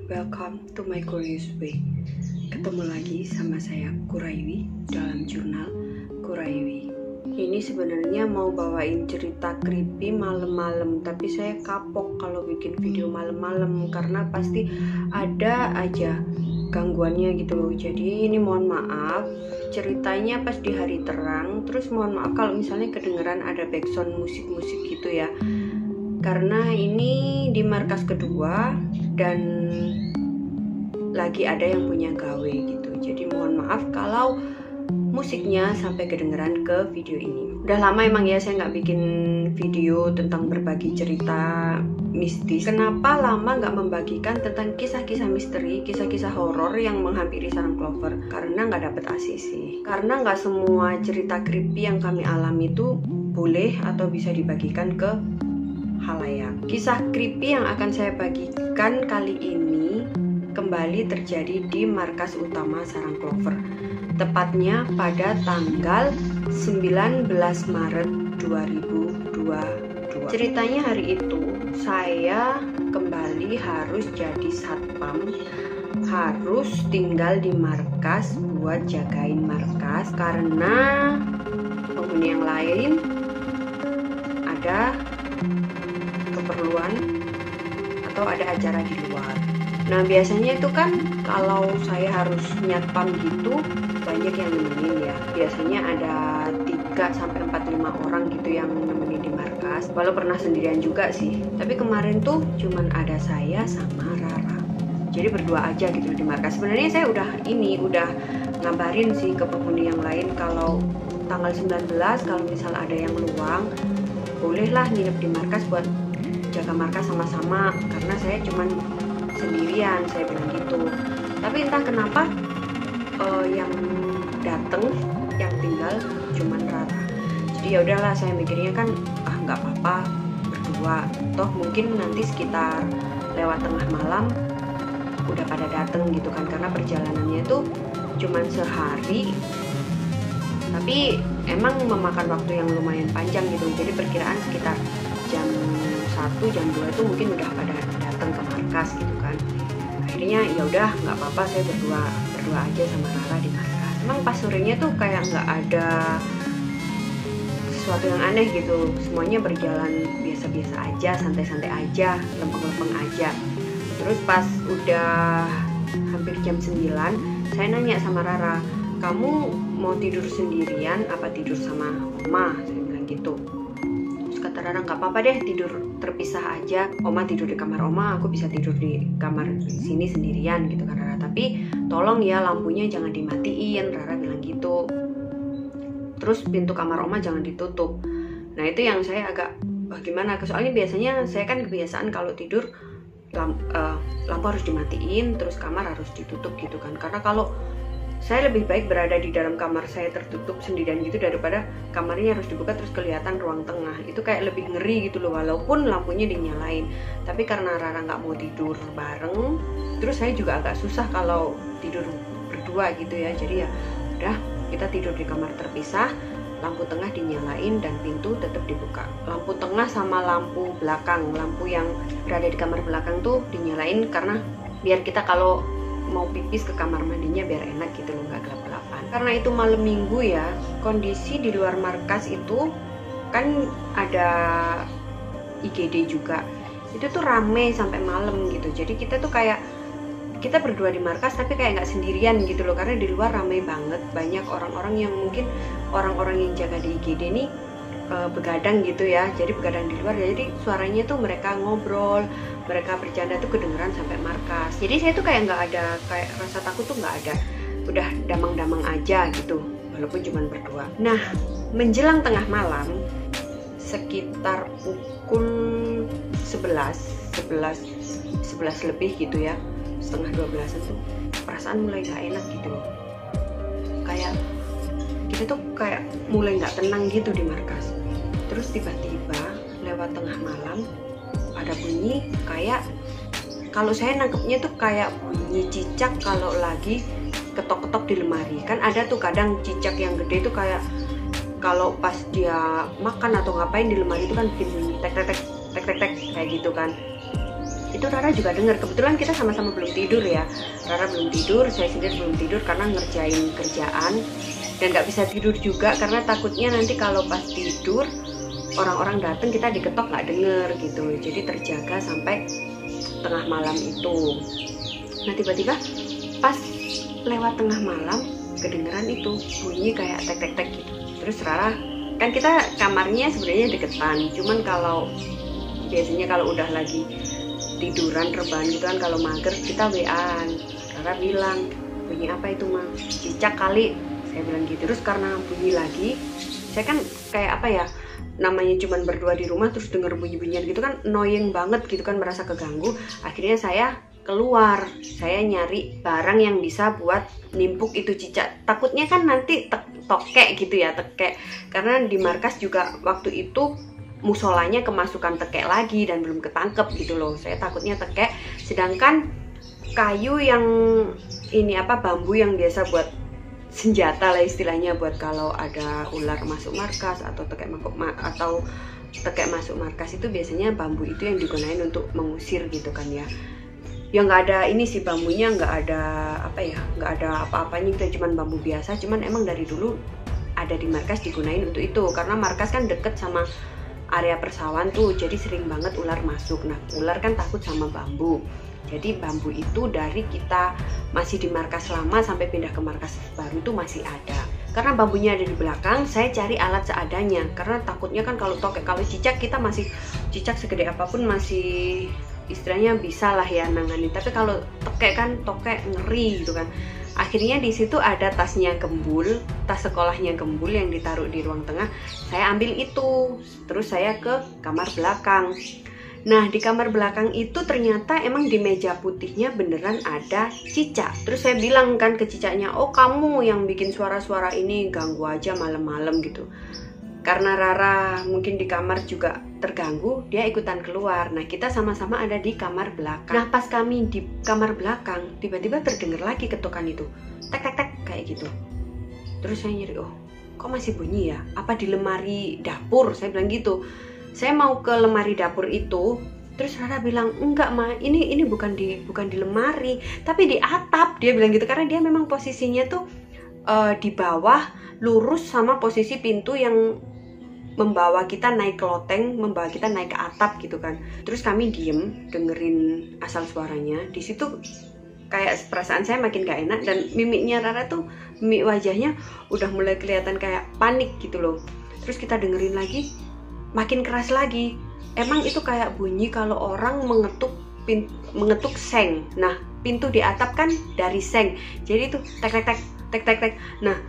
welcome to my curious way. Ketemu lagi sama saya Kuraiwi dalam jurnal Kuraiwi. Ini sebenarnya mau bawain cerita creepy malam-malam, tapi saya kapok kalau bikin video malam-malam karena pasti ada aja gangguannya gitu loh. Jadi ini mohon maaf, ceritanya pas di hari terang, terus mohon maaf kalau misalnya kedengeran ada background musik-musik gitu ya. Karena ini di markas kedua dan lagi ada yang punya gawe gitu. Jadi mohon maaf kalau musiknya sampai kedengeran ke video ini. Udah lama emang ya saya nggak bikin video tentang berbagi cerita mistis. Kenapa lama nggak membagikan tentang kisah-kisah misteri, kisah-kisah horor yang menghampiri sarang Clover? Karena nggak dapet asisi. Karena nggak semua cerita creepy yang kami alami itu boleh atau bisa dibagikan ke halayak. Kisah creepy yang akan saya bagikan kali ini kembali terjadi di markas utama sarang Clover. Tepatnya pada tanggal 19 Maret 2022. Ceritanya hari itu saya kembali harus jadi satpam, harus tinggal di markas buat jagain markas karena penghuni yang lain ada keperluan atau ada acara di luar. Nah biasanya itu kan kalau saya harus nyatpam gitu banyak yang nemenin ya. Biasanya ada 3-5 orang gitu yang nemenin di markas. Walau pernah sendirian juga sih. Tapi kemarin tuh cuman ada saya sama Rara. Jadi berdua aja gitu di markas. Sebenarnya saya udah ngabarin sih ke penghuni yang lain kalau tanggal 19 kalau misal ada yang luang bolehlah nginep di markas buat jaga markas sama-sama karena saya cuman sendirian, saya bilang gitu. Tapi entah kenapa yang dateng, yang tinggal cuman Rara. Jadi ya udahlah saya mikirnya kan nggak apa-apa berdua. Toh mungkin nanti sekitar lewat tengah malam udah pada dateng gitu kan karena perjalanannya tuh cuman sehari. Tapi emang memakan waktu yang lumayan panjang gitu. Jadi perkiraan sekitar jam 1, jam 2 itu mungkin udah pada datang ke markas gitu kan. Akhirnya ya udah nggak apa-apa saya berdua aja sama Rara di markas. Emang pas sorenya tuh kayak nggak ada sesuatu yang aneh gitu. Semuanya berjalan biasa-biasa aja, santai-santai aja, lempeng-lempeng aja. Terus pas udah hampir jam 9 saya nanya sama Rara, kamu mau tidur sendirian apa tidur sama Oma? Saya bilang gitu. Kata Rara nggak apa-apa deh tidur terpisah aja, Oma tidur di kamar Oma, aku bisa tidur di kamar sini sendirian gitu kan Rara. Tapi tolong ya lampunya jangan dimatiin, Rara bilang gitu. Terus pintu kamar Oma jangan ditutup. Nah itu yang saya agak gimana, soalnya biasanya saya kan kebiasaan kalau tidur lampu harus dimatiin, terus kamar harus ditutup gitu kan. Karena kalau saya lebih baik berada di dalam kamar saya tertutup sendirian gitu daripada kamarnya harus dibuka terus kelihatan ruang tengah. Itu kayak lebih ngeri gitu loh walaupun lampunya dinyalain. Tapi karena Rara nggak mau tidur bareng, terus saya juga agak susah kalau tidur berdua gitu ya. Jadi ya udah kita tidur di kamar terpisah, lampu tengah dinyalain dan pintu tetap dibuka. Lampu tengah sama lampu belakang, lampu yang berada di kamar belakang tuh dinyalain karena biar kita kalau mau pipis ke kamar mandinya biar enak gitu loh, nggak gelap-gelapan. Karena itu malam minggu ya, kondisi di luar markas itu kan ada IGD juga, itu tuh rame sampai malam gitu. Jadi kita tuh kayak kita berdua di markas tapi kayak nggak sendirian gitu loh, karena di luar rame banget, banyak orang-orang yang mungkin orang-orang yang jaga di IGD nih begadang gitu ya. Jadi begadang di luar, jadi suaranya tuh mereka ngobrol, mereka bercanda tuh kedengeran sampai markas. Jadi saya tuh kayak nggak ada, kayak rasa takut tuh nggak ada, udah damang-damang aja gitu walaupun cuma berdua. Nah menjelang tengah malam sekitar pukul 11 lebih gitu ya, setengah 12 tuh perasaan mulai nggak enak gitu loh. Kayak kita tuh kayak mulai nggak tenang gitu di markas. Terus tiba-tiba lewat tengah malam ada bunyi kayak, kalau saya nangkepnya tuh kayak bunyi cicak kalau lagi ketok-ketok di lemari. Kan ada tuh kadang cicak yang gede tuh kayak kalau pas dia makan atau ngapain di lemari itu kan bikin bunyi tek tek tek tek tek tek kayak gitu kan. Itu Rara juga dengar. Kebetulan kita sama-sama belum tidur ya. Rara belum tidur, saya sendiri belum tidur karena ngerjain kerjaan. Dan nggak bisa tidur juga karena takutnya nanti kalau pas tidur orang-orang datang kita diketok nggak denger gitu. Jadi terjaga sampai tengah malam itu. Nah tiba-tiba pas lewat tengah malam kedengeran itu bunyi kayak tek-tek-tek gitu. Terus Rara, kan kita kamarnya sebenarnya deketan, cuman kalau biasanya kalau udah lagi tiduran rebahan gitu kan, kalau mager kita WA-an. Rara bilang, bunyi apa itu mah? Cicak kali, saya bilang gitu. Terus karena bunyi lagi, saya kan kayak apa ya, namanya cuman berdua di rumah terus denger bunyi-bunyian gitu kan annoying banget gitu kan, merasa keganggu. Akhirnya saya keluar, saya nyari barang yang bisa buat nimpuk itu cicak. Takutnya kan nanti tokek gitu ya, tekek. Karena di markas juga waktu itu musolanya kemasukan tekek lagi dan belum ketangkep gitu loh. Saya takutnya tekek. Sedangkan kayu yang ini apa, bambu yang biasa buat senjata lah istilahnya, buat kalau ada ular masuk markas atau tekek masuk markas, itu biasanya bambu itu yang digunain untuk mengusir gitu kan ya. Ya nggak ada ini sih, bambunya nggak ada apa ya, nggak ada apa-apanya, kita cuman bambu biasa. Cuman emang dari dulu ada di markas digunain untuk itu, karena markas kan deket sama area persawahan tuh, jadi sering banget ular masuk. Nah ular kan takut sama bambu, jadi bambu itu dari kita masih di markas lama sampai pindah ke markas baru tuh masih ada. Karena bambunya ada di belakang, saya cari alat seadanya, karena takutnya kan kalau tokek, kalau cicak kita masih, cicak segede apapun masih istilahnya bisa lah ya nangani, tapi kalau tokek kan tokek ngeri gitu kan. Akhirnya di situ ada tasnya Gembul, tas sekolahnya Gembul yang ditaruh di ruang tengah. Saya ambil itu, terus saya ke kamar belakang. Nah di kamar belakang itu ternyata emang di meja putihnya beneran ada cicak. Terus saya bilang kan ke cicaknya, oh kamu yang bikin suara-suara ini, ganggu aja malam-malam gitu. Karena Rara mungkin di kamar juga terganggu, dia ikutan keluar. Nah kita sama-sama ada di kamar belakang. Nah pas kami di kamar belakang, tiba-tiba terdengar lagi ketukan itu, tek tek tek kayak gitu. Terus saya nyari, oh kok masih bunyi ya? Apa di lemari dapur? Saya bilang gitu. Saya mau ke lemari dapur itu, terus Rara bilang, enggak ma, ini bukan di lemari, tapi di atap. Dia bilang gitu karena dia memang posisinya tuh di bawah, lurus sama posisi pintu yang membawa kita naik ke loteng, membawa kita naik ke atap gitu kan. Terus kami diem dengerin asal suaranya. Di situ kayak perasaan saya makin gak enak, dan mimiknya Rara tuh, mimik wajahnya udah mulai kelihatan kayak panik gitu loh. Terus kita dengerin lagi, makin keras lagi. Emang itu kayak bunyi kalau orang mengetuk seng. Nah pintu di atap kan dari seng, jadi itu tek tek tek tek tek tek. Nah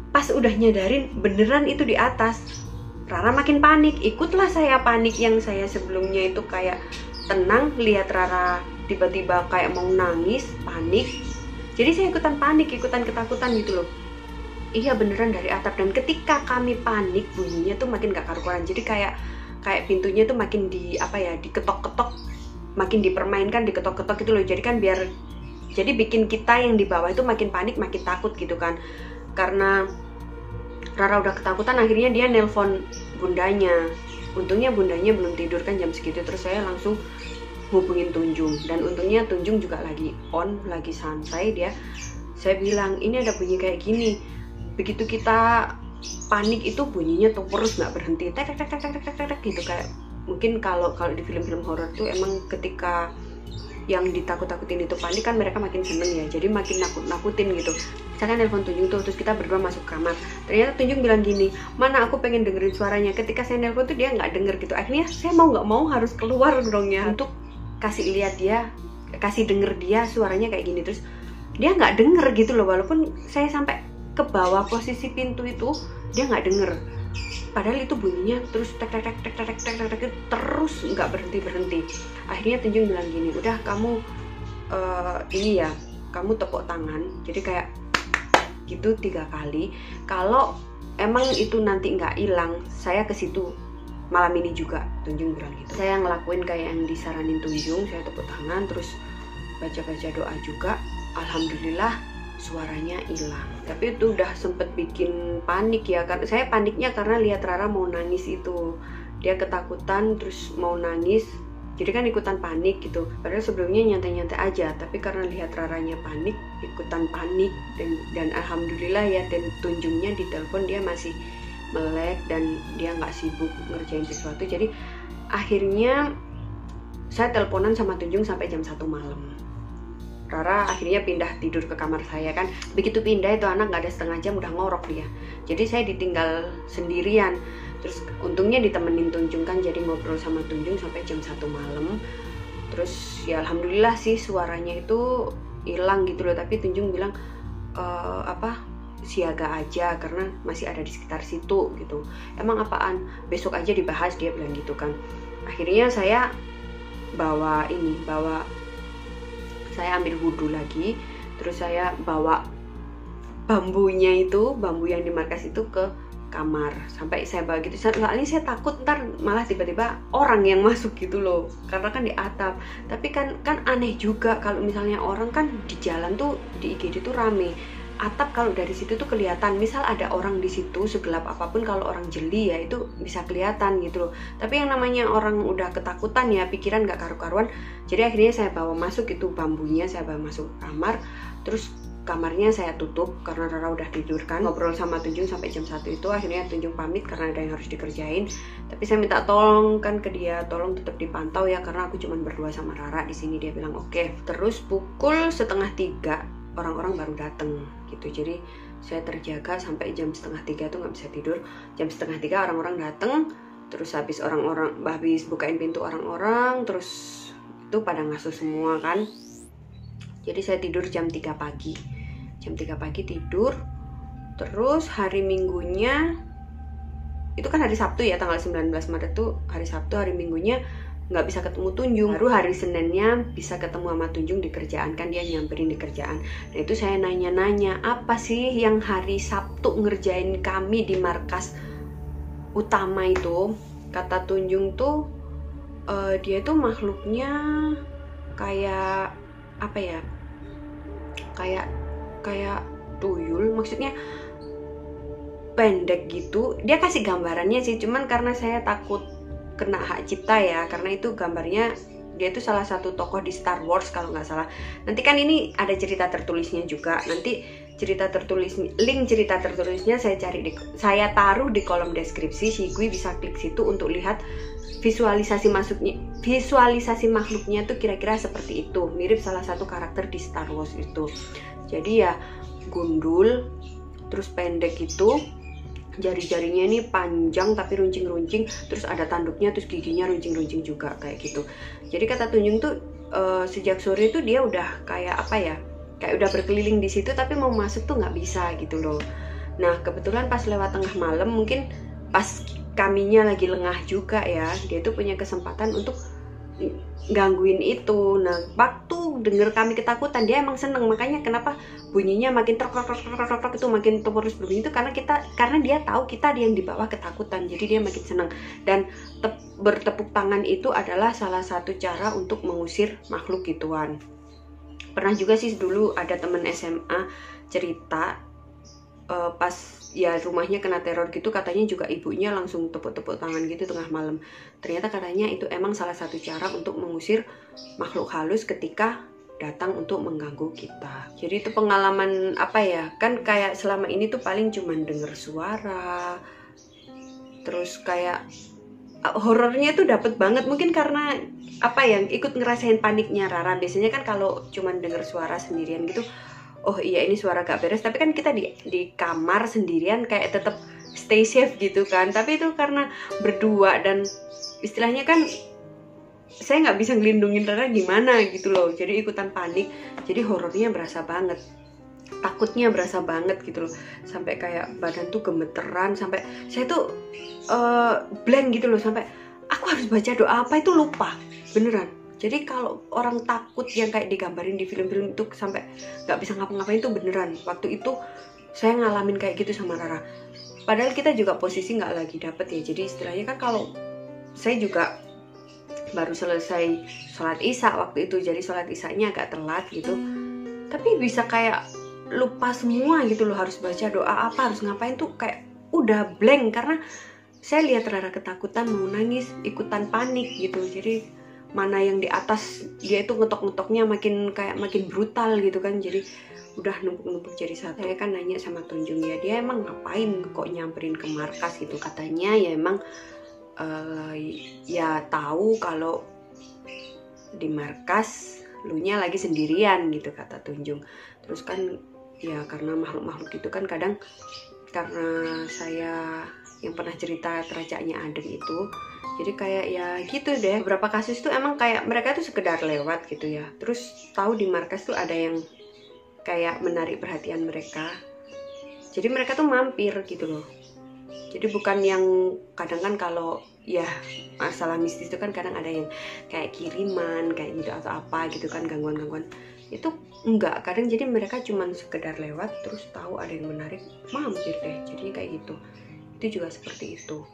pas udah nyadarin beneran itu di atas, Rara makin panik, ikutlah saya panik. Yang saya sebelumnya itu kayak tenang, lihat Rara tiba-tiba kayak mau nangis, panik. Jadi saya ikutan panik, ikutan ketakutan gitu loh. Iya beneran dari atap, dan ketika kami panik bunyinya tuh makin gak karu-karuan. Jadi kayak pintunya tuh makin di apa ya, diketok-ketok, makin dipermainkan, diketok-ketok gitu loh. Jadi kan jadi bikin kita yang di bawah itu makin panik, makin takut gitu kan. Karena Rara udah ketakutan, akhirnya dia nelpon bundanya. Untungnya bundanya belum tidur kan jam segitu. Terus saya langsung hubungin Tunjung, dan untungnya Tunjung juga lagi on, lagi santai dia. Saya bilang, ini ada bunyi kayak gini. Begitu kita panik itu bunyinya tuh terus nggak berhenti, tek tek tek tek tek tek gitu. Kayak mungkin kalau di film-film horor tuh emang ketika yang ditakut-takutin itu panik kan mereka makin seneng ya, jadi makin nakut-nakutin gitu. Saya kan nelpon Tunjung tuh, terus kita berdua masuk kamar. Ternyata Tunjung bilang gini, mana aku pengen dengerin suaranya. Ketika saya nelpon tuh dia nggak denger gitu. Akhirnya saya mau nggak mau harus keluar dong ya, untuk kasih lihat dia, kasih denger dia suaranya kayak gini. Terus dia nggak denger gitu loh, walaupun saya sampai ke bawah posisi pintu itu dia nggak denger. Padahal itu bunyinya terus tek tek tek tek tek tek tek tek terus nggak berhenti. Akhirnya Tunjung bilang gini, udah kamu ini ya, kamu tepuk tangan, jadi kayak gitu 3 kali. Kalau emang itu nanti nggak hilang, saya ke situ malam ini juga. Tunjung bilang gitu. Saya ngelakuin kayak yang disaranin Tunjung, saya tepuk tangan terus baca-baca doa juga. Alhamdulillah suaranya hilang. Tapi itu udah sempet bikin panik ya, karena saya paniknya karena lihat Rara mau nangis itu. Dia ketakutan terus mau nangis, Jadi kan ikutan panik gitu. Padahal sebelumnya nyantai-nyantai aja, tapi karena lihat Raranya panik, ikutan panik. Dan alhamdulillah ya, dan Tunjungnya di telepon dia masih melek dan dia nggak sibuk ngerjain sesuatu. Jadi akhirnya saya teleponan sama Tunjung sampai jam 1 malam. Rara akhirnya pindah tidur ke kamar saya kan. Begitu pindah itu anak nggak ada setengah jam udah ngorok dia. Jadi saya ditinggal sendirian. Terus untungnya ditemenin Tunjung kan, jadi ngobrol sama Tunjung sampai jam 1 malam. Terus ya alhamdulillah sih suaranya itu hilang gitu loh. Tapi Tunjung bilang siaga aja karena masih ada di sekitar situ gitu. Emang apaan? Besok aja dibahas, dia bilang gitu kan. Akhirnya saya saya ambil wudhu lagi. Terus saya bawa bambu yang di markas itu ke kamar, sampai saya bawa gitu. Soalnya saya takut ntar malah tiba-tiba orang yang masuk gitu loh, karena kan di atap. Tapi kan aneh juga kalau misalnya orang kan di jalan tuh, di IGD tuh rame. Atap kalau dari situ tuh kelihatan, misal ada orang di situ segelap apapun, kalau orang jeli ya itu bisa kelihatan gitu loh. Tapi yang namanya orang udah ketakutan ya, pikiran gak karu-karuan. Jadi akhirnya saya bawa masuk itu bambunya, saya bawa masuk kamar. Terus kamarnya saya tutup karena Rara udah tidur kan. Ngobrol sama Tunjung sampai jam 1 itu. Akhirnya Tunjung pamit karena ada yang harus dikerjain. Tapi saya minta tolong kan ke dia, tolong tetap dipantau ya, karena aku cuma berdua sama Rara di sini. Dia bilang oke. Terus pukul 2:30 orang-orang baru datang gitu. Jadi saya terjaga sampai jam 2:30 tuh nggak bisa tidur. Jam 2:30 orang-orang datang. Terus habis bukain pintu orang-orang, terus itu pada ngasuh semua kan. Jadi saya tidur jam 3 pagi. Jam 3 pagi tidur. Terus hari Minggunya, itu kan hari Sabtu ya, tanggal 19 Maret tuh hari Sabtu. Hari Minggunya nggak bisa ketemu Tunjung. Baru hari Seninnya bisa ketemu sama Tunjung di kerjaan kan, dia nyamperin di kerjaan. Nah itu saya nanya-nanya, apa sih yang hari Sabtu ngerjain kami di markas utama itu. Kata Tunjung tuh dia tuh makhluknya kayak apa ya, kayak tuyul, maksudnya pendek gitu. Dia kasih gambarannya sih, cuman karena saya takut kena hak cipta ya, karena itu gambarnya dia itu salah satu tokoh di Star Wars kalau nggak salah. Nanti kan ini ada cerita tertulisnya juga. Nanti link cerita tertulisnya saya taruh di kolom deskripsi. Si Gui bisa klik situ untuk lihat visualisasi makhluknya tuh kira-kira seperti itu, mirip salah satu karakter di Star Wars itu. Jadi ya gundul, terus pendek gitu, jari-jarinya ini panjang tapi runcing-runcing, terus ada tanduknya, terus giginya runcing-runcing juga kayak gitu. Jadi kata Tunjung tuh sejak sore itu dia udah kayak apa ya, kayak udah berkeliling di situ, tapi mau masuk tuh nggak bisa gitu loh. Nah kebetulan pas lewat tengah malam, mungkin pas kaminya lagi lengah juga ya, dia tuh punya kesempatan untuk gangguin itu. Nah waktu denger kami ketakutan, dia emang seneng, makanya kenapa bunyinya makin trok itu makin terus berbunyi itu, karena dia tahu kita yang di bawah ketakutan, jadi dia makin seneng. Dan bertepuk tangan itu adalah salah satu cara untuk mengusir makhluk gituan. Pernah juga sih dulu ada temen SMA cerita pas ya rumahnya kena teror gitu, katanya juga ibunya langsung tepuk-tepuk tangan gitu tengah malam. Ternyata katanya itu emang salah satu cara untuk mengusir makhluk halus ketika datang untuk mengganggu kita. Jadi itu pengalaman apa ya, kan kayak selama ini tuh paling cuman denger suara, terus kayak horornya tuh dapet banget. Mungkin karena apa ya, ikut ngerasain paniknya Rara. Biasanya kan kalau cuman denger suara sendirian gitu, oh iya ini suara gak beres, tapi kan kita di kamar sendirian kayak tetap stay safe gitu kan. Tapi itu karena berdua dan istilahnya kan saya nggak bisa ngelindungin Rara gimana gitu loh, jadi ikutan panik. Jadi horornya berasa banget, takutnya berasa banget gitu loh, sampai kayak badan tuh gemeteran, sampai saya tuh blank gitu loh, sampai aku harus baca doa apa itu lupa beneran. Jadi kalau orang takut yang kayak digambarin di film-film itu sampai nggak bisa ngapa-ngapain itu beneran. Waktu itu saya ngalamin kayak gitu sama Rara. Padahal kita juga posisi nggak lagi dapet ya. Jadi istilahnya kan kalau saya juga baru selesai sholat isya waktu itu, jadi sholat isyanya agak telat gitu. Tapi bisa kayak lupa semua gitu loh, harus baca doa apa, harus ngapain tuh kayak udah blank. Karena saya lihat Rara ketakutan, mau nangis, ikutan panik gitu. Jadi mana yang di atas, dia itu ngetok-ngetoknya makin brutal gitu kan, jadi udah numpuk-numpuk jadi satu. Saya kan nanya sama Tunjung, ya dia emang ngapain kok nyamperin ke markas gitu, katanya ya emang ya tahu kalau di markas lu nya lagi sendirian gitu, kata Tunjung. Terus kan ya karena makhluk-makhluk itu kan kadang, karena saya yang pernah cerita Teracaknya Adem itu, jadi kayak ya gitu deh, beberapa kasus tuh emang kayak mereka tuh sekedar lewat gitu ya, terus tahu di markas tuh ada yang kayak menarik perhatian mereka, jadi mereka tuh mampir gitu loh. Jadi bukan yang kadang kan kalau ya masalah mistis itu kan kadang ada yang kayak kiriman kayak gitu atau apa gitu kan, gangguan-gangguan itu enggak, kadang jadi mereka cuman sekedar lewat terus tahu ada yang menarik mampir deh, jadi kayak gitu. Itu juga seperti itu.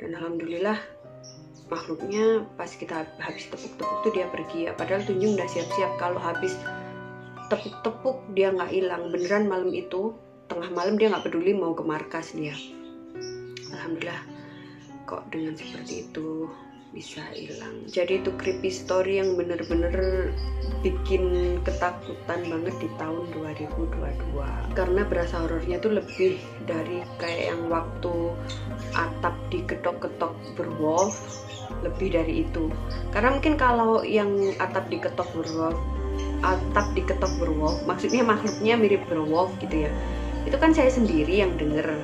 Dan alhamdulillah makhluknya pas kita habis tepuk-tepuk tuh dia pergi ya, padahal Tunjung udah siap-siap kalau habis tepuk-tepuk dia nggak hilang beneran. Malam itu tengah malam dia nggak peduli mau ke markas dia. Alhamdulillah kok dengan seperti itu bisa hilang. Jadi itu creepy story yang bener-bener bikin ketakutan banget di tahun 2022, karena berasa horornya tuh lebih dari kayak yang waktu atap diketok-ketok berwolf, lebih dari itu. Karena mungkin kalau yang atap diketok berwolf maksudnya makhluknya mirip berwolf gitu ya, itu kan saya sendiri yang denger,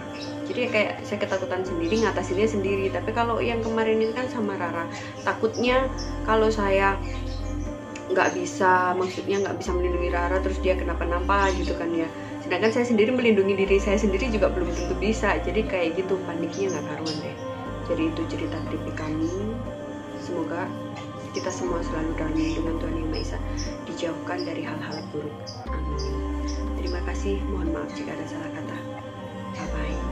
jadi kayak saya ketakutan sendiri, ngatasinnya sendiri. Tapi kalau yang kemarin itu kan sama Rara, takutnya kalau saya nggak bisa melindungi Rara terus dia kenapa-napa gitu kan ya, sedangkan saya sendiri melindungi diri saya sendiri juga belum tentu bisa, jadi kayak gitu paniknya nggak karuan deh. Jadi itu cerita creepy kami, semoga kita semua selalu dalam lindungan Tuhan Yang Maha Esa, dijauhkan dari hal-hal buruk. Amin. Terima kasih, mohon maaf jika ada salah kata. Bye-bye.